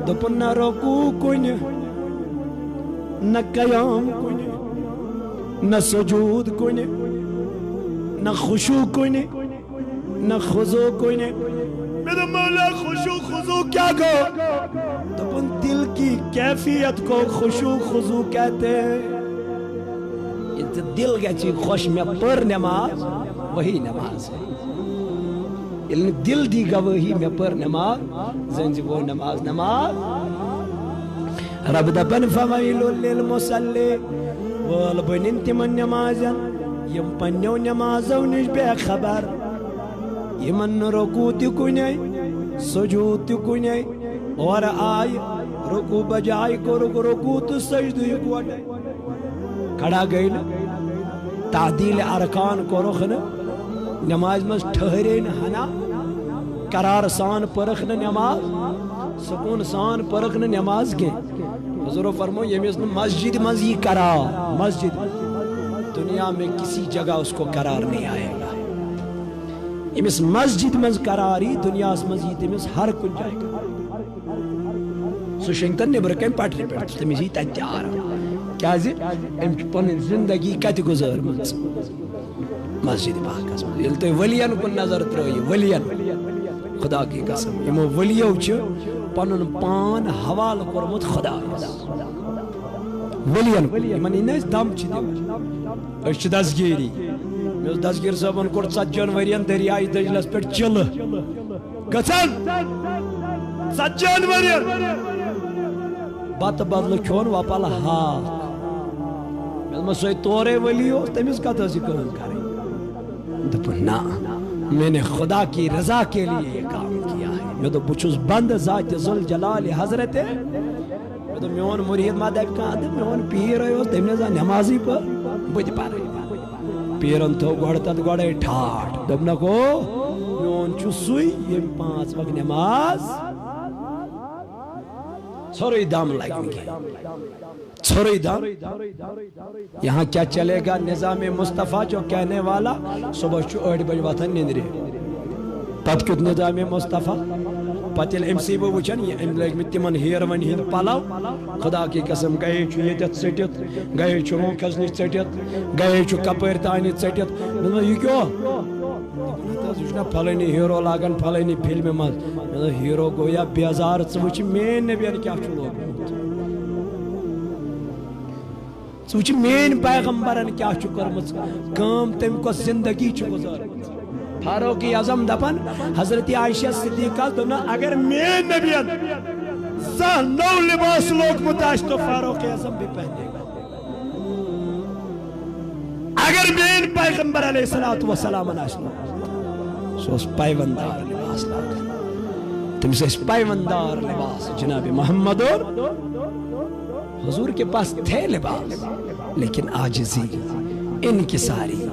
دوٚپُن نہ رکوع کُنہِ نہ قیام کُنہِ نہ سجود کُنہِ نہ خشوع کُنہِ نہ خضوع کُنہِ مےٚ دوٚپ مولا خشوع خضوع کیا گو دوٚپُن دل کی کیفیت کو خشوع خضوع کہتے ہیں دل گژھِ خۄش مےٚ پٔر نماز وہی نماز ہے ییٚلہِ نہٕ دل دی گوٲہی مےٚ پٔر نماز زن زِ وہ نماز نماز رب دپن فویل للمصلین وٲل بنن تمن نمازن یم پننیو نمازو نش بے خبر یمن نہٕ رکوع تہِ کُنے سجود تہِ کُنے اور آیہِ رکوع بجائے کوٚرُکھ رکوع تہٕ سجدٕ یِکوٹے کھڑا گٔے نہٕ تعدیل ارکان کوٚرُکھ نہٕ نماز منٛز ٹھہرے نہٕ ہنا قرار سان پٔرٕکھ نہٕ نماز سکون سان پٔرٕکھ نہٕ نماز کینٛہہ حضورو فرمو ییٚمِس نہٕ مسجد منٛز یی قرار مسجد دنیا میں کسی جگہ اس کو قرار نہیں آئے گا ییٚمِس مسجد منٛز قرار یی دنیاہس منٛز یی تٔمِس ہر کُنہِ جایہِ قرار سُہ شیٚنگتن نیبرٕ کَنہِ پٹرِ پٮ۪ٹھ تٔمِس یی تتہِ تہِ آرام کیازِ أمۍ چھِ پنٕنۍ زندگی کتہِ گُزٲرمٕژ مسجد پاکس منٛز ییٚلہِ تُہۍ ؤلین کُن نظر ترٲیِو ؤلین خدا کی قسم یِمو ؤلیو چھِ پنُن پان حوالہٕ کوٚرمُت خدایس ؤلین یِمن یہِ نہٕ أسۍ دم چھِ دِوان أسۍ چھِ دسگیری مےٚ اوس دسگیٖر صٲبن کوٚر 40 ؤرین دریایہِ دجلس پٮ۪ٹھ چِلہٕ گژھان 40 ؤرین بتہٕ بدلہٕ کھیوٚن وۄپل ہاکھ میں سوئی تورے ولی ہو تمیز کا تو ذکر کریں دپن نا میں نے خدا کی رضا کے لیے یہ کام کیا ہے میں تو بچوس بند ذات ذوالجلال حضرت میں تو میون مرید ما دب کان میون پیر ہے تم نے نمازی پر بد پر پیرن تو گڑتت گڑے ٹھاٹ دبنا کو میون چسوئی یم 5 وقت نماز چھوڑی دام لگیں گے چھوڑی دام یہاں کیا چلے گا نظام مصطفیٰ جو کہنے والا صبح 8 بجے واتن نیندرے پت کت نظام مصطفیٰ پتل امسی بو وچن یہ ام لگ میں تمن ہیرون ہند پلاو خدا کی قسم گئے چھو یہ ژٹت گئے چھو کسنی ژٹت گئے چھو کپر تانی ژٹت میں یہ کیوں یہ پھلنی ہیرو لاگن پھلنی فلم مز ہیرو گویا بیزار ثوچ مین نبین کیا چھو لوگ ثوچ مین پیغمبرن کیا چھو کرمت کام تم کو زندگی چھو گزار فاروق اعظم دپن حضرت عائشہ صدیقہ دنا اگر مین نبین زہ نو لباس لوگ متاش تو فاروق اعظم بھی پہنے گا اگر مین پیغمبر علیہ السلام ناشنا سوس پائیوندار لباس لاغ تم سے اس پائیوندار لباس جناب محمد اور حضور کے پاس تھے لباس لیکن عاجزی انکساری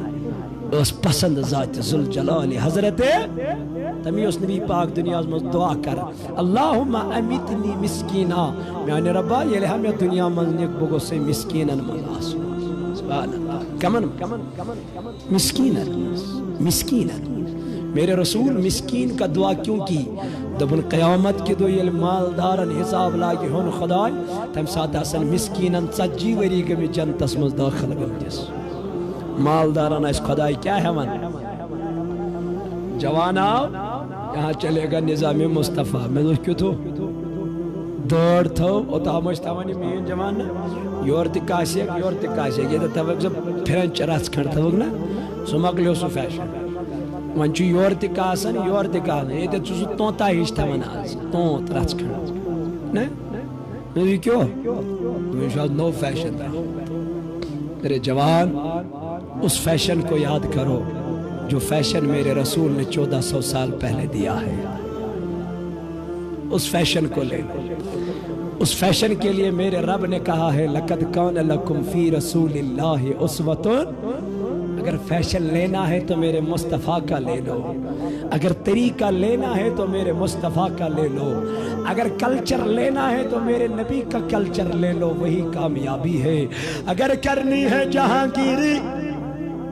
اس پسند ذات ذوالجلال حضرت تمی اس نبی پاک دنیا میں دعا کر اللہم امیتنی مسکینہ میانے ربا یہ لہا میں دنیا منزنک بگو سے مسکینن ملاسو سبحان اللہ کمن مسکینن میرے رسول مسکین کا دعا کیوں کی دبن قیامت کی دو یہ مالدارن حساب لاگی ہون خدای تم ساتھ حسن مسکینن سجی وری گمی جنتس مز داخل گم جس مالداران اس خدای کیا ہے من جوان آو یہاں چلے گا نظام مصطفیٰ میں دو کیوں تو دوڑ تھو اوتا مجتمانی مین جوان یور تکاسیک یہ تبک زب پھرن چراس کھڑ تھوک نا سو مقلیو سو فیشن ونچو یور تکاسن یہ تے چوزو تونتا ہیش تھا من آز تونت راس کھڑ نا میں کیوں میں شاید نو فیشن تھا میرے جوان اس فیشن کو یاد کرو جو فیشن میرے رسول نے 1400 سال پہلے دیا ہے اس فیشن کو لے لو اس فیشن کے لیے میرے رب نے کہا ہے لَقَدْ كَانَ لَكُمْ فِي رَسُولِ اللَّهِ أُسْوَةٌ اگر فیشن لینا ہے تو میرے مصطفیٰ کا لے لو اگر طریقہ لینا ہے تو میرے مصطفیٰ کا لے لو اگر کلچر لینا ہے تو میرے نبی کا کلچر لے لو وہی کامیابی ہے اگر کرنی ہے جہانگیری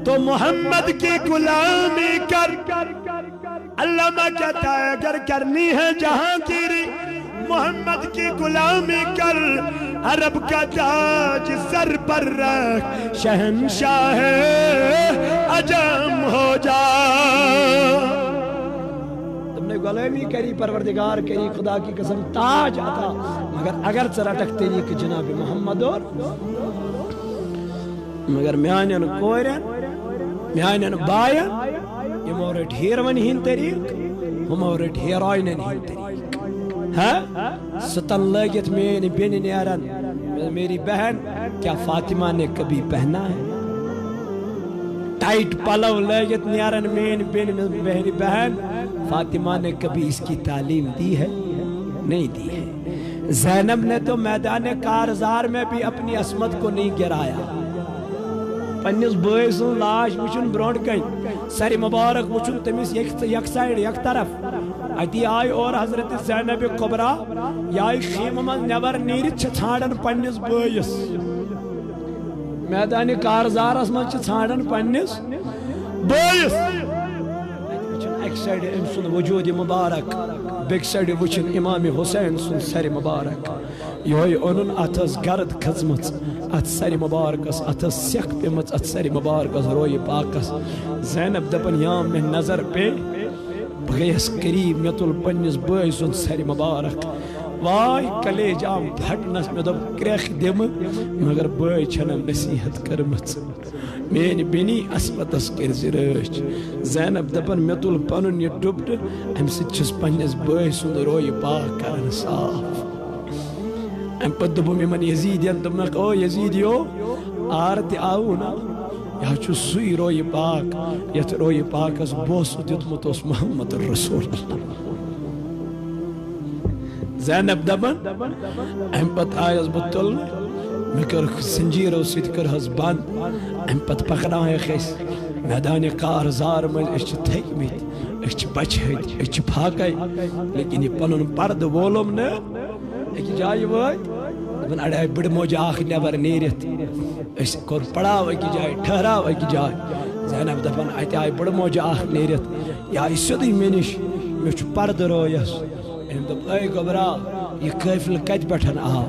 تو محمد کی غلامی کر علامہ کہتا ہے اگر کرنی ہے جہانگیری محمد کی غلامی کر عرب کا تاج سر پر رکھ شہنشاہ عجم ہو جا تم نے غلامی کری پروردگار کری خدا کی قسم تاج آتا مگر اگر چرٹک تیری کہ جناب محمد اور مگر میانین کوئرین میانین بائین یہ مورٹ ہیروین ہین طریق ہم مورٹ ہیروینین ہین طریق ستن لگت میں بین نیارن میری بہن کیا فاطمہ نے کبھی پہنا ہے ٹائٹ پلو لگت نیارن میں میری بہن فاطمہ نے کبھی اس کی تعلیم دی ہے نہیں دی ہے زینب نے تو میدان کارزار میں بھی اپنی عصمت کو نہیں گرایا پنیس بھائی سن لاش وچن برونٹ کہیں سر مبارک وچن تمیس یک سائیڈ یک طرف اتی آئی اور حضرت زینب کبرا یائی خیم من نبر نیرت چھاڑن پنیس بھائیس میدان کارزارس من چھاڑن پنیس بھائیس ایک سائیڈ امسن وجود مبارک بیک سائیڈ وچن امام حسین سن سر مبارک یوئی انن اتس گرد کھزمت ات سر مبارکس اتس سیخ پیمت ات سر مبارکس روی پاکس زینب دپن یام میں نظر پہ بغیس قریب میں تل پنیس بھائی سن سر مبارک وائی کلے جام پھٹنس میں دب کریخ دم مگر بھائی چھنم نصیحت کرمت میں بینی اسمتس کر زرش زینب دپن میں تل پنن یہ ڈبڈ ہم سے چھس پنیس بھائی سن روی پاک کرن صاف ام پت دوپم یمن یزیدین دوپمکھ او یزیدیو آر تہ آو نا یہ چھ سوی روی پاک یتھ روی پاکس بوسہ دیتمت اوس محمد رسول اللہ زینب دپان ام پت آیس بہ تلنہ مے کر زنجیرو سۭتۍ کٔرہس بند ام پت پکنایکھ أسۍ میدان کارزار مز أسۍ چھِ تھٔکۍمٕتۍ أسۍ چھِ بچہٕتۍ أسۍ چھِ پھاکے لیکن یہ پنن پرد وولُم نہ أکہِ جایہِ وٲتۍ دپان اڑے آیہِ بٕڑٕ موجہ اکھ نیبر نیرِتھ أسۍ کوٚر پڑاو أکہِ جایہِ ٹھہراو أکہِ جایہِ زینب دپان اتہِ آیہِ بٕڑٕ موجہ اکھ نیرِتھ یہِ آیہِ سیوٚدُے مےٚ نِش مےٚ چھُ پردٕ رٲیس أمۍ دوٚپ اے گوبرا یہِ قٲفلہٕ کتہِ پٮ۪ٹھ آو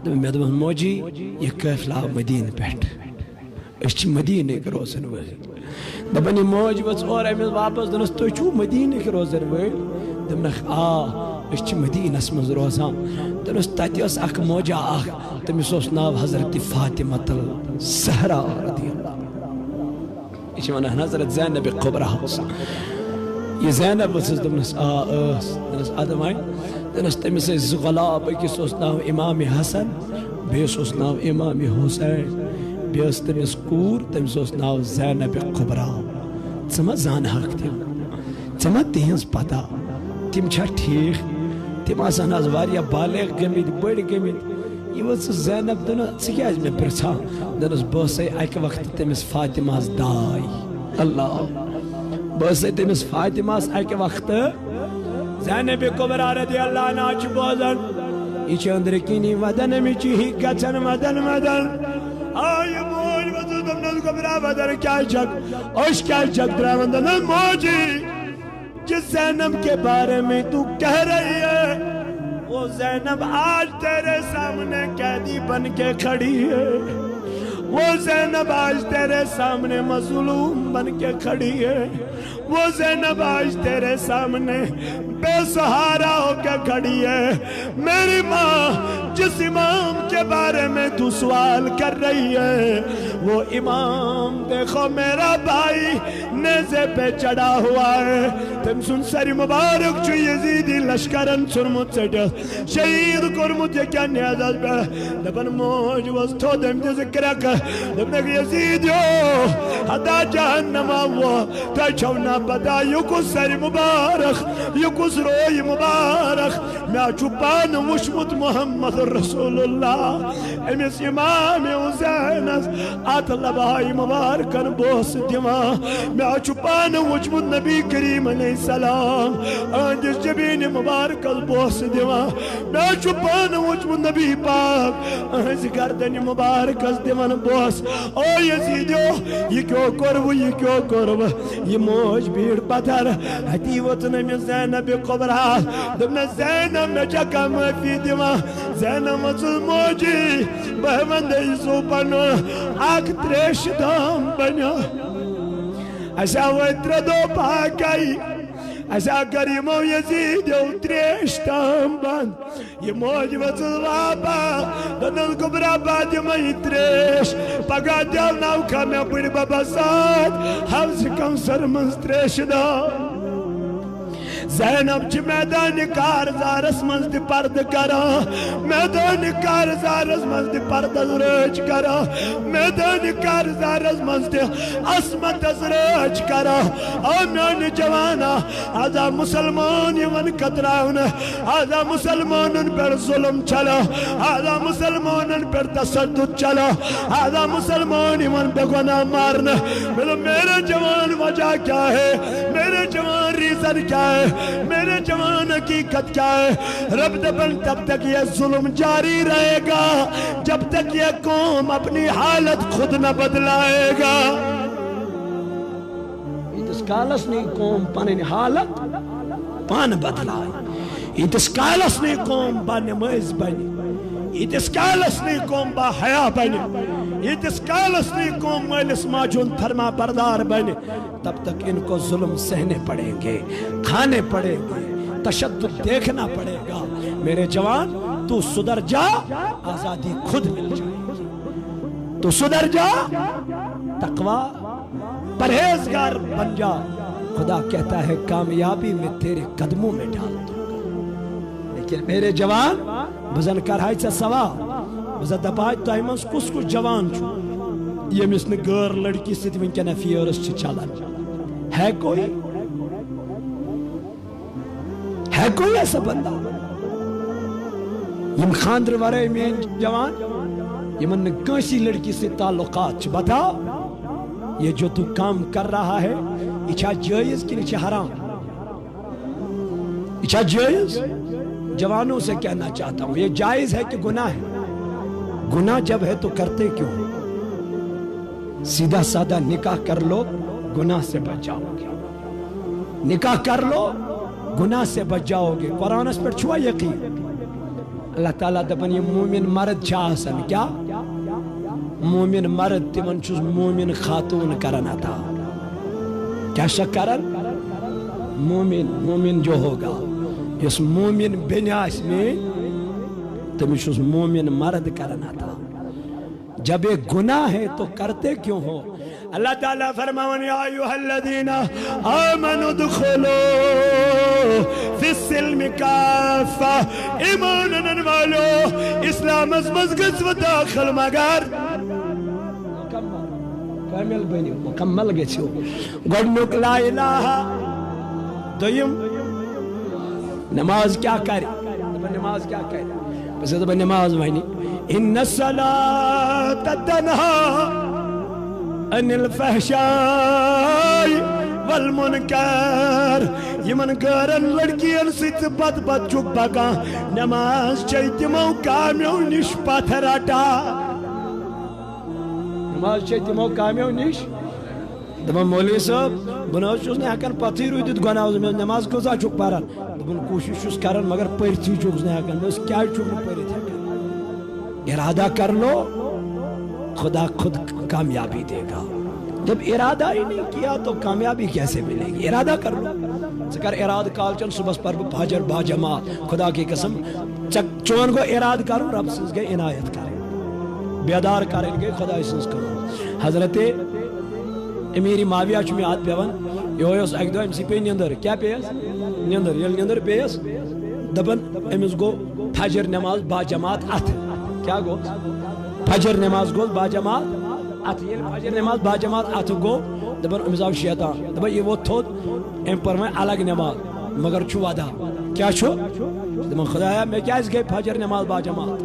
مےٚ دوٚپُن موجی یہِ قٲفلہٕ آو مدیٖنہٕ پٮ۪ٹھ أسۍ چھِ مدیٖنٕکۍ روزن وٲلۍ دپان یہِ موج ؤژ اورٕ أمِس واپس دوٚپنس تُہۍ چھُو مدیٖنٕکۍ روزن وٲلۍ دوٚپنکھ آ أسۍ چھِ مدیٖنس منٛز روزان دوٚپنس تتہِ ٲس اکھ موجہ اکھ تٔمِس اوس ناو حضرت فاطمۃ الزہرا رضی اللہ یہِ چھِ ونان حضرت زینب کبرا یہ زینب ٲسٕس دوٚپنس آ ٲس دوٚپنس ادٕ وۄنۍ دوٚپنس تٔمِس ٲسۍ زٕ غلام أکِس اوس ناو امام حسن بیٚیِس اوس ناو امام حسین بیٚیہِ ٲس تٔمِس کوٗر تٔمِس اوس ناو زینب کبرا ژٕ ما زانہکھ تِم ژےٚ ما تِہنٛز پتہ تِم چھا ٹھیٖک تِم آسان آز واریاہ بالغ گٔمٕتۍ بٔڑۍ گٔمٕتۍ یہِ ؤژھ زینب دوٚپنس ژٕ کیٛازِ مےٚ پرژھان دوٚپنس بہٕ ٲسے اکہِ وقتہٕ تٔمِس فاطمہس داے اللہ بہٕ ٲسے تٔمِس فاطمہس اکہِ وقتہٕ زینب کبرا رضی اللہ عنہا چھِ بوزان یہِ چھِ أنٛدرٕ کِنی ودان أمِس چھِ ہِکھ گژھان مدن مدن آیہِ موج ؤژٕس دوٚپنس گوبرا ودان کیٛازِ چھکھ أچھ کیٛازِ چھکھ ترٛاوان دوٚپنس موجی جس زینب کے بارے میں تو کہہ رہی ہے وہ زینب آج تیرے سامنے قیدی بن کے کھڑی ہے وہ زینب آج تیرے سامنے مظلوم بن کے کھڑی ہے وہ زینب آج تیرے سامنے بے سہارا ہو کے کھڑی ہے میری ماں جس امام کے بارے میں تو سوال کر رہی ہے وہ امام دیکھو میرا بھائی نیزے پہ چڑھا ہوا ہے تم سن سری مبارک چھو یزیدی لشکرن سنمت سٹس شہید کرمت یہ کیا نیازت پہ دبن موج وستو دم دی ذکرہ کر دبنک یزیدیو حدا جہنم آوا تا چھونا پتا یکو سری مبارک یکو سروی مبارک میں چھپان وشمت محمد رسول اللہ امیس امام حسینس آت لبائی مبارکن بوس دیوان میں چھپان وشمت نبی کریم علیہ السلام آنجس جبین مبارکن بوس دیوان میں چھپان وشمت نبی پاک آنجس گردن مبارکن دیوان بوس او یزیدیو یہ کیوں کرو یہ کیوں کرو یہ موج بھیڑ پتھر حتی وطن میں زینب کبرا دبنا زینب میں چکا معافی دیوان زینب وصل موجی بہمند ایسو پنو آکھ تریش دام بنیا ایسا ویتر دو پاکائی ایسا کریمو یزیدیو تریش دام بند یہ موج وصل وابا دنل کبرا بادی میں تریش پگا دیل ناو کھانا بڑی بابا ساتھ حوز کم سر منز تریش دام زینب چھ میدان کارزارس منز دی پرد کرا میدان کارزارس منز دی پرد ازرچ کرا میدان کارزارس منز دی عصمت ازرچ کرا آمیان جوانا آزا مسلمان یمن قدراؤن آزا مسلمانن پر ظلم چلا آزا مسلمانن پر تصدد چلا آزا مسلمان یمن بے گناہ مارنا میرے جوان وجہ کیا ہے میرے جوان ریزن کیا ہے میرے جوان حقیقت کیا ہے رب دبن تب تک یہ ظلم جاری رہے گا جب تک یہ قوم اپنی حالت خود نہ بدلائے گا ایتس کالس نہیں قوم پانین حالت پان بدلائے ایتس کالس نہیں قوم با نمائز بنی ایتس کالس نہیں قوم با حیاء بنی ایتس کالس نہیں قوم مالس ماجون تھرما بردار بنی تب تک ان کو ظلم سہنے پڑیں گے کھانے پڑیں گے تشدد دیکھنا پڑے گا میرے جوان تو سدر جا آزادی خود مل جائے تو سدر جا تقوی پرہیزگار بن جا خدا کہتا ہے کامیابی میں تیرے قدموں میں ڈال دوں گا لیکن میرے جوان بزن کرہائی ژے سوال بزن دپائی تۄہہِ منٛز کُس کُس جوان چھُ ییٚمِس نہٕ غٲر لڑکی سۭتۍ وٕنکٮ۪ن افیئرس چھِ چلان ہے کوئی ایسا بندہ یم خاندر ورٲے میٲنۍ جوان یمن نہٕ کٲنٛسی لڑکی سۭتۍ تعلقات چھِ بتاؤ یہ جو تو کام کر رہا ہے یہ چھا جائز کہ نہیں چھا حرام یہ چھا جائز جوانوں سے کہنا چاہتا ہوں یہ جائز ہے کہ گناہ ہے گناہ جب ہے تو کرتے کیوں سیدھا سادہ نکاح کر لو گناہ سے بچ جاؤ گے نکاح کر لو گناہ سے بچ جاؤ گے قرآن اس پر چھوا یقین اللہ تعالیٰ دپن یہ مومن مرد چھا آسن کیا مومن مرد تمن چھس مومن خاتون کرن عطا کیا شک کرن مومن جو ہوگا اس مومن بنیاس میں تمہیں چھس مومن مرد کرن عطا جب یہ گناہ ہے تو کرتے کیوں ہو اللہ تعالیٰ فرماون یا ایوہ الذین آمنوا دخلوا فی السلم کافہ ایمانن والو اسلام از مزگز و داخل مگر کامل بنیو مکمل گئیسیو گوڑنک لا الہ دویم نماز کیا کرے نماز کیا کرے بس نماز وینی ان الصلاة تنہا عن الفحشاء والمنکر یمن غیرن لڑکین سۭتۍ بد بد چھُکھ پکان نماز چھے تِمو کامیو نش پتھ رٹان نماز چھے تِمو کامیو نش دپان مولوی صاحب بہٕ نہ حظ چھُس نہٕ ہٮ۪کان پتھٕے روٗزِتھ گۄناہس منٛز نماز کۭژاہ چھُکھ پران دپان کوٗشِش چھُس کران مگر پٔرتھٕے چھُکھ نہٕ ہٮ۪کان بس کیٛازِ چھُکھ نہٕ پٔرِتھ ہٮ۪کان ارادہ کر لو خدا خود کامیابی دے گا جب ارادہ ہی نہیں کیا تو کامیابی کیسے ملے گی ارادہ کر لو ذکر اراد کالچن صبح پر بھاجر با جماعت خدا کی قسم چون کو اراد کرو رب سنس گئے عنایت کرے بیدار کریں گے خدا سنس کرو حضرت امیری معاویہ چھ میں آت پیون یہ ہوئے اس ایک دو امسی پہ نیندر کیا پیس نیندر یل نیندر پیس دبن امس گو فجر نماز با جماعت ات کیا گو فجر نماز گو با جماعت ات یہ فجر نماز با جماعت ات گو دبن امس آو شیطان دبن یہ وہ تھود ام پر میں الگ نماز مگر چھو وعدہ کیا چھو دبن خدایا میں کیا اس گئے فجر نماز با جماعت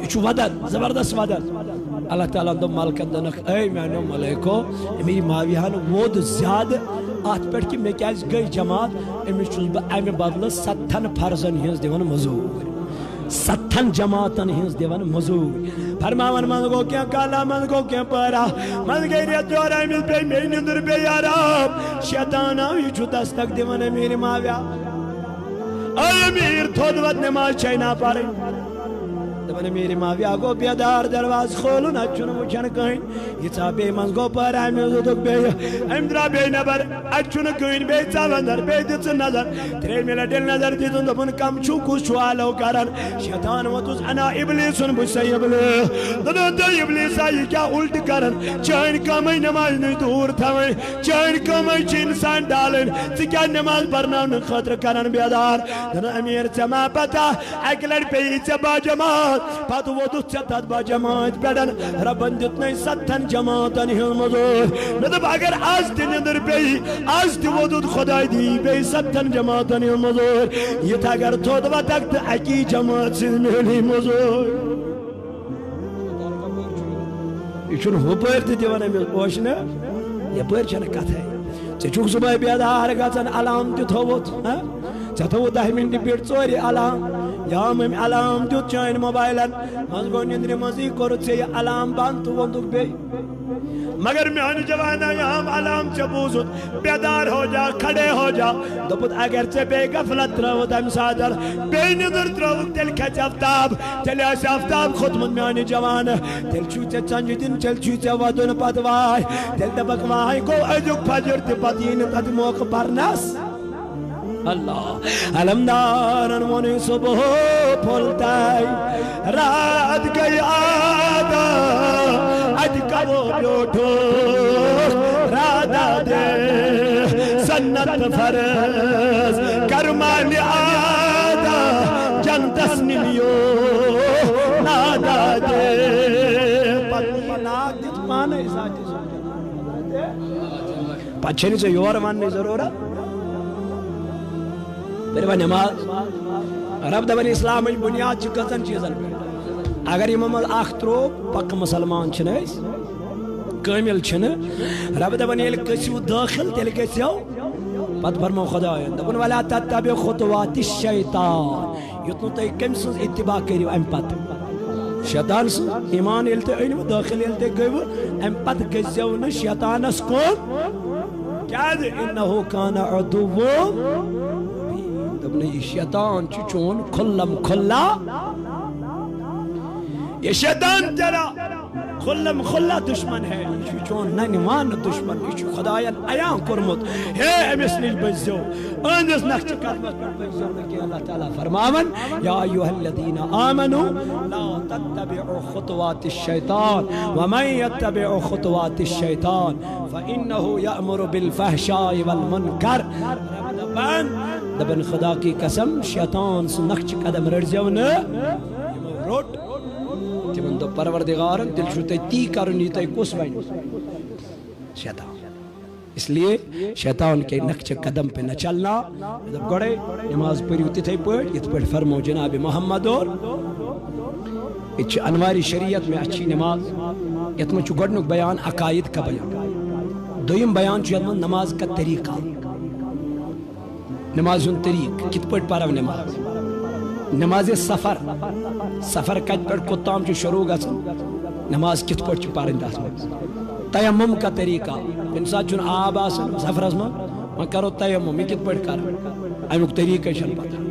یہ چھو وعدہ زبردست وعدہ اللہ تعالیٰ دو مالکت دنک اے میانو ملیکو میری ماویہان وود زیادہ آت پر کہ میں کیا اس گئی جماعت امی چھوز با امی بدل 7 فرزن ہنس دیوان مزور 7 جماعتن ہنس دیوان مزور فرماون من گو کیا کالا من گو کیا پارا من گئی ریت جورا امیل پہ میری نندر پہ یاراب شیطان آوی چھو دستک دیوان میری ماویہ اے امیر تھود ود نماز چاہینا پارے دبن میری ماویہ گو بیدار درواز کھولن اچھن وچھن کہیں یہ چاہ بے منز گو پر آمی زدک بے امدرا بے نبر اچھن کہیں بے چاوندر بے دیت نظر ترے میلہ دل نظر دیتن دبن کم چھو کس چھوالو کرن شیطان و تُس انا ابلیسن بس ابلیس دنو تو ابلیس آئی کیا الٹ کرن چاہن کمی نماز نہیں دور تھوئن چاہن کمی چھ انسان ڈالن تی کیا نماز پرناون خطر کرن بیدار دنو امیر چما پتا اکلر پی چبا جماعت پات وہ دستت با جماعت پیڑن ربن دتنی 7 جماعتن ہل مزور ندب اگر آز تی ندر پی آز تی وہ دت خدای دی پی 7 جماعتن ہل مزور یہ تھا اگر تھود و تکت اکی جماعت سے ملی مزور یہ چھن ہو پیر تی دیوانا میں پوشنا یہ پیر چھن کت ہے چوک صبح بیدار گھن علام تی تھوت ژے تھوت 10 منٹ پیٹ ژوری علام یام علام دیت چین موبائلن مز گو نندر مزی کورت سے یہ علام بند تو وندک بے مگر میان جوانا یام علام چے بوزت بیدار ہو جا کھڑے ہو جا دپت اگر چے بے غفلت تروت ام سادر بے نظر تروت تل کھچ افتاب تل اس افتاب خودمن میان جوانا تل چوچے چنجدن تل چوچے ودن پتوائی تل دبک وائی کو اجک فجر تی پتین تد موقع پرناس اللہ علمدارن منی صبح پھولتائی رات گئی آدھا اج کبو بیوٹھو رادا دے سنت فرز کرمالی آدھا جنتس نلیو پانے پچھنی سے یور ماننے ضرورت پھر وہ نماز رب دبن اسلام بنیاد کتن چیزن پہ اگر امام اخ ترو پک مسلمان چھنس کامل چھن رب دبن یل کسیو داخل تیل گژھو پت فرمو خدایان دبن ولا تتبع خطوات الشیطان یتنو تُہۍ کٔمۍ سٕنٛز اتباع کٔرِو امہِ پتہٕ شیطان سٕنٛز ایمان ییٚلہِ تُہۍ أنِو دٲخل ییٚلہِ تُہۍ گٔیوٕ امہِ پتہٕ گٔژھزیو نہٕ شیطانس کُن کیازِ انہو کان عدو دبن یہ شیطان چھُ چون کھُلم کھُلا یہ شیطان تیرا کھلم کھلا دشمن ہے یہ چون ننوان دشمن یہ خدایان عیان کورمت ہے امس نش بچزو اندس نقش قدمت پر بچزو کہ اللہ تعالی فرماون یا ایھا الذین آمنوا لا تتبعوا خطوات الشیطان ومن يتبع خطوات الشیطان فانه یأمر بالفحشاء والمنکر دبن خدا کی قسم شیطان سے نقش قدم رڑزیو نہ روٹ تمن دو پروردگارن دل چھو تی کرن یہ تی کس بین شیطان اس لیے شیطان کے نقش قدم پہ نہ چلنا جب گڑے نماز پڑھیو تتھے پڑھ یہ پڑھ فرمو جناب محمد اور اچھ انواری شریعت میں اچھی نماز یہ میں چھو گڑنک بیان عقائد کا بیان دویم بیان چھو یہ نماز کا طریقہ نماز ان طریق کت پڑھ پارو نماز نماز سفر سفر کت پر کتام چھ شروع گژھان نماز کت پر چھ پارن داس تیمم کا طریقہ انسان چھ آب آسان سفرس من وہاں کرو تیمم یہ کت پر کر امیک طریقہ چھ پتہ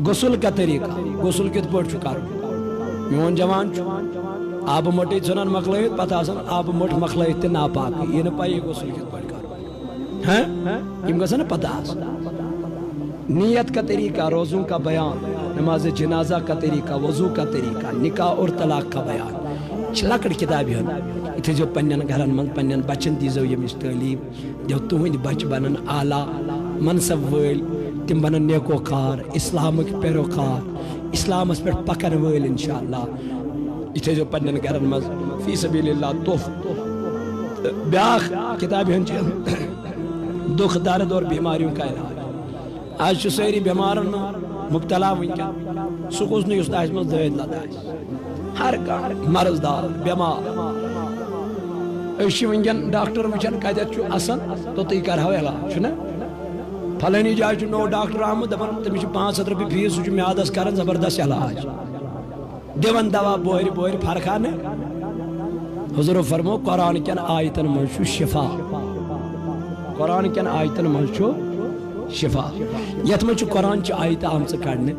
غسل کا طریقہ غسل کت پر چھ کر میون جوان چھ آب مٹی ژھنان مکلائت پتہ آسان آب مٹ مکلائت تہ ناپاک یہ نہ پائی غسل کت پر کر ہیں یم گژھن پتہ آسان نیت کا طریقہ روزوں کا بیان نماز جنازہ کا طریقہ وضو کا طریقہ نکاح اور طلاق کا بیان لکڑ کتابی ہن اتھے جو پنن گھرن من پنن بچن دیزو یمش تعلیم جو تہند بچ بنن اعلیٰ منصب ول تم بنن نیکوکار اسلامک پیروکار اسلامس پہ پکن ول انشاءاللہ اتھے جو پنن گھرن من فی سبیل اللہ توف بیاخ کتابی ہن دکھ درد اور بیماریوں کا علاج آج چھ ساری بیمارن مبتلا ونکن سکوز نیوس داس من دید لداس ہر مرض دار بیمار ونکن ڈاکٹر وچن کتھ اصل تو تی کرو علاج چھنا پھلانی جائے نو ڈاکٹر آمد دپان تمس 500 رۄپیہِ فیس سہ میادس کران زبردست علاج دِوان دوا بوہر بوہر فرقہ نا حضور فرمو قرآن کین آیتن من چھُ شفا قرآن کین آیتن من چھُ شفا یت من قرآن چہ آیت آمژ کڑنے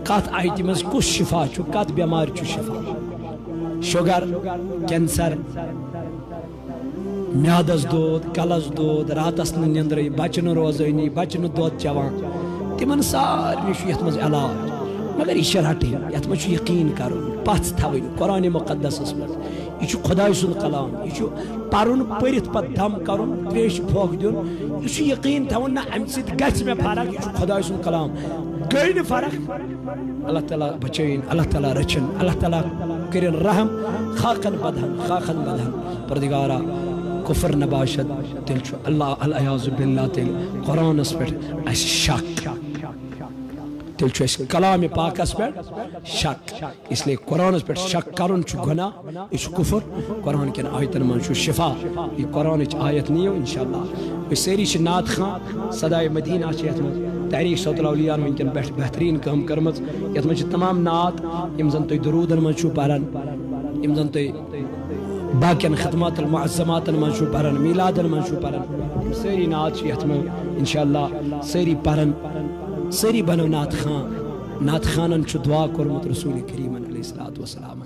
کت آیت مز کس شفا چھُ کت بیمار چھُ شفا شوگر کینسر میادس دود کلس دود راتس نندر بچہ روزانی بچہ دود چوان تمن سارے یت مز علاج مگر یہ رٹن یت مز یقین کرن پژھ تھوٕنۍ قرآن مقدس مز یہ خدائے سن کلام یہ پرن پرت پتہ دم کرن تریش پھوک دن یہ یقین تھون نا امہ سۭتۍ گژھِ مےٚ فرق یہ خدائے سن کلام گئی نہ فرق اللہ تعالیٰ بچین اللہ تعالیٰ رچن اللہ تعالیٰ کرن رحم خاکن بدہن پردگارا کفر نباشد تیل چھو اللہ العیاذ باللہ تیل قرآن اس پر اس شک تیل چھو اس کلام پاک اس پر شک اس لئے قرآن اس پر شک کرن چھو گناہ اس کفر قرآن کن آیتن من چھو شفا یہ قرآن اچ آیت نیو انشاءاللہ اس سیری چھ نات خان صدای مدینہ چیت من تحریک صوت الاولیاء من کن بہترین کام کرمت یت من چھ تمام نات یم زن توی درودن من چھو پرن یم زن توی باقین خدمات المعظمات من چھو پرن میلادن من چھو پرن سیری نات چیت من انشاءاللہ سیری پرن سری بنو نات خانن چھو دعا کرمت رسول کریم علیہ الصلوۃ والسلام